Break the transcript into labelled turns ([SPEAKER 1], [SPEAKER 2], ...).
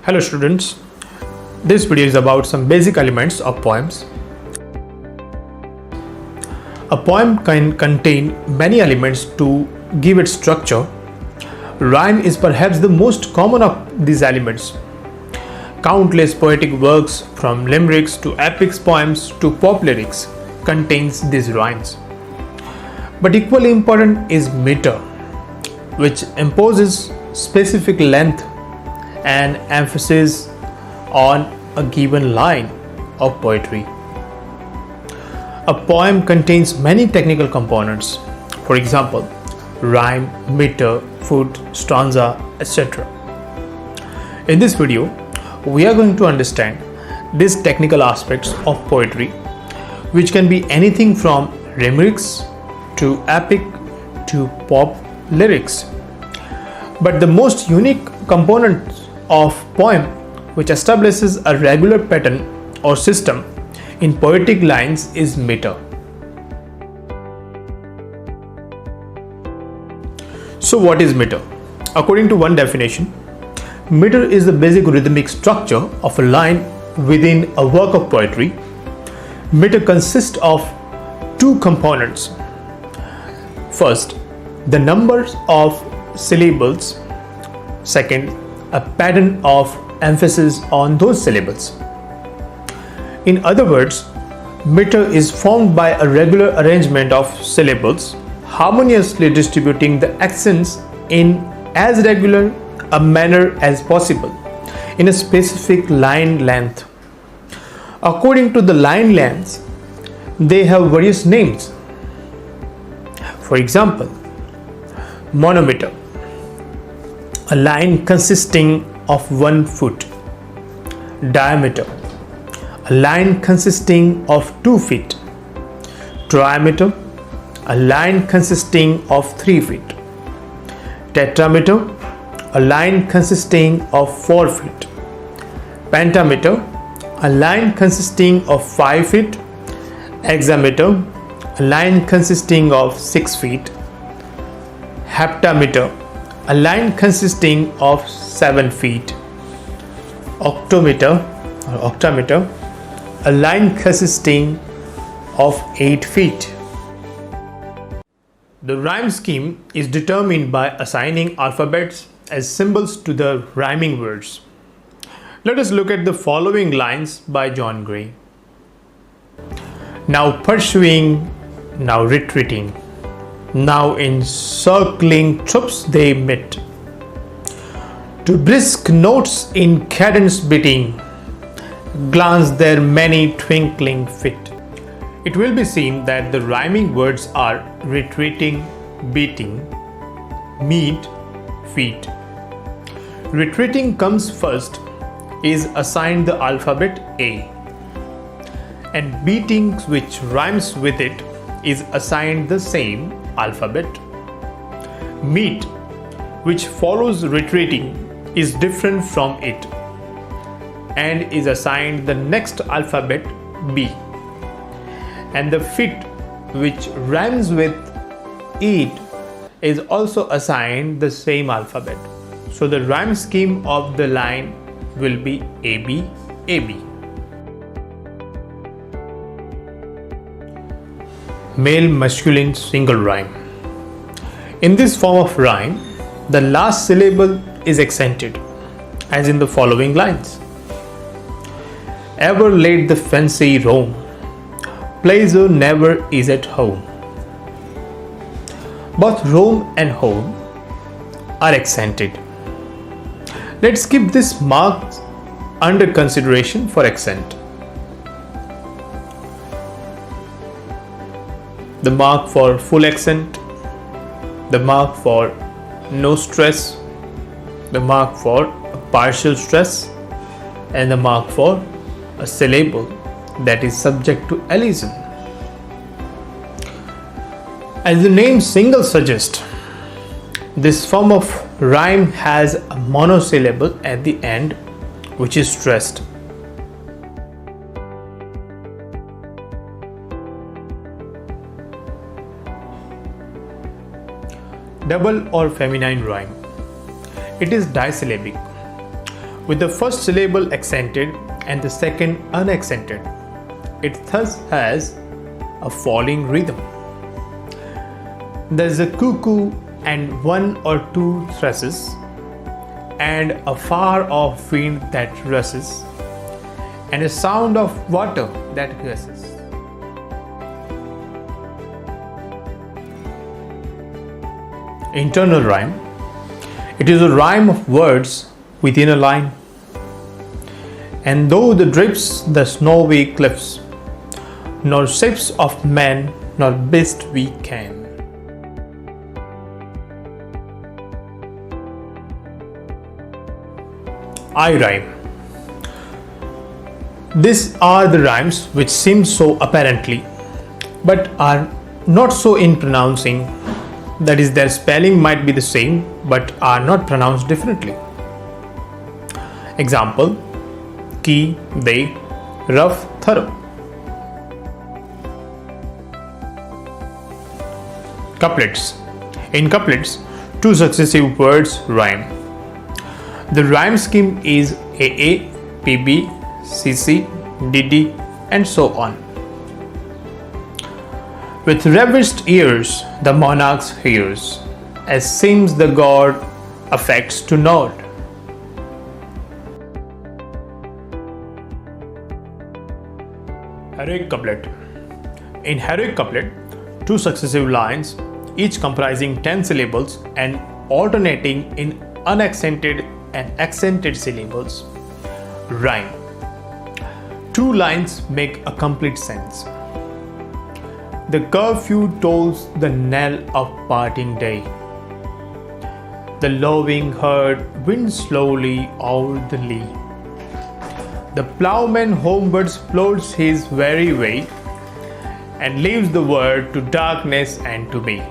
[SPEAKER 1] Hello students, this video is about some basic elements of poems. A poem can contain many elements to give it structure. Rhyme is perhaps the most common of these elements. Countless poetic works from limericks to epics poems to pop lyrics contains these rhymes. But equally important is meter, which imposes specific length and emphasis on a given line of poetry. A poem contains many technical components, for example, rhyme, meter, foot, stanza, etc. In this video, we are going to understand these technical aspects of poetry, which can be anything from limericks to epic to pop lyrics. But the most unique component of poem which establishes a regular pattern or system in poetic lines is meter. So what is meter? According to one definition, meter is the basic rhythmic structure of a line within a work of poetry. Meter consists of two components. First, the numbers of syllables. Second, a pattern of emphasis on those syllables. In other words, meter is formed by a regular arrangement of syllables, harmoniously distributing the accents in as regular a manner as possible in a specific line length. According to the line lengths, they have various names. For example, monometer, a line consisting of 1 foot. Diameter, a line consisting of 2 feet. Trimeter, a line consisting of 3 feet. Tetrameter, a line consisting of 4 feet. Pentameter, a line consisting of 5 feet. Hexameter, a line consisting of 6 feet. Heptameter, a line consisting of 7 feet. Octameter, a line consisting of 8 feet. The rhyme scheme is determined by assigning alphabets as symbols to the rhyming words. Let us look at the following lines by John Gray. Now pursuing, now retreating. Now in circling troops they met. To brisk notes in cadence beating, glance their many twinkling feet. It will be seen that the rhyming words are retreating, beating, meet, feet. Retreating comes first, is assigned the alphabet A, and beating, which rhymes with it, is assigned the same alphabet. Meet, which follows retreating, is different from it and is assigned the next alphabet B. And the fit, which rhymes with it, is also assigned the same alphabet. So the rhyme scheme of the line will be AB, AB. Male masculine single rhyme. In this form of rhyme, the last syllable is accented, as in the following lines. Ever let the fancy roam, pleasure never is at home. Both roam and home are accented. Let's keep this mark under consideration for accent. The mark for full accent, the mark for no stress, the mark for a partial stress, and the mark for a syllable that is subject to elision. As the name single suggests, this form of rhyme has a monosyllable at the end, which is stressed. Double or feminine rhyme. It is disyllabic. with the first syllable accented and the second unaccented. It thus has a falling rhythm. There is a cuckoo and one or two thrushes, and a far off wind that rushes, and a sound of water that gushes. Internal rhyme. It is a rhyme of words within a line. And though the drips the snowy cliffs, nor ships of man nor beast we can. I rhyme. These are the rhymes which seem so apparently, but are not so in pronouncing. That is, their spelling might be the same, but are not pronounced differently. Example: key, they, rough, thorough. Couplets. In couplets, two successive words rhyme. The rhyme scheme is AA, PB, CC, DD, and so on. With ravished ears, the monarch hears, as seems the god affects to nod. Heroic couplet. In heroic couplet, two successive lines, each comprising 10 syllables and alternating in unaccented and accented syllables, rhyme. Two lines make a complete sense. The curfew tolls the knell of parting day. The lowing herd winds slowly o'er the lea. The ploughman homewards plods his weary way and leaves the world to darkness and to me.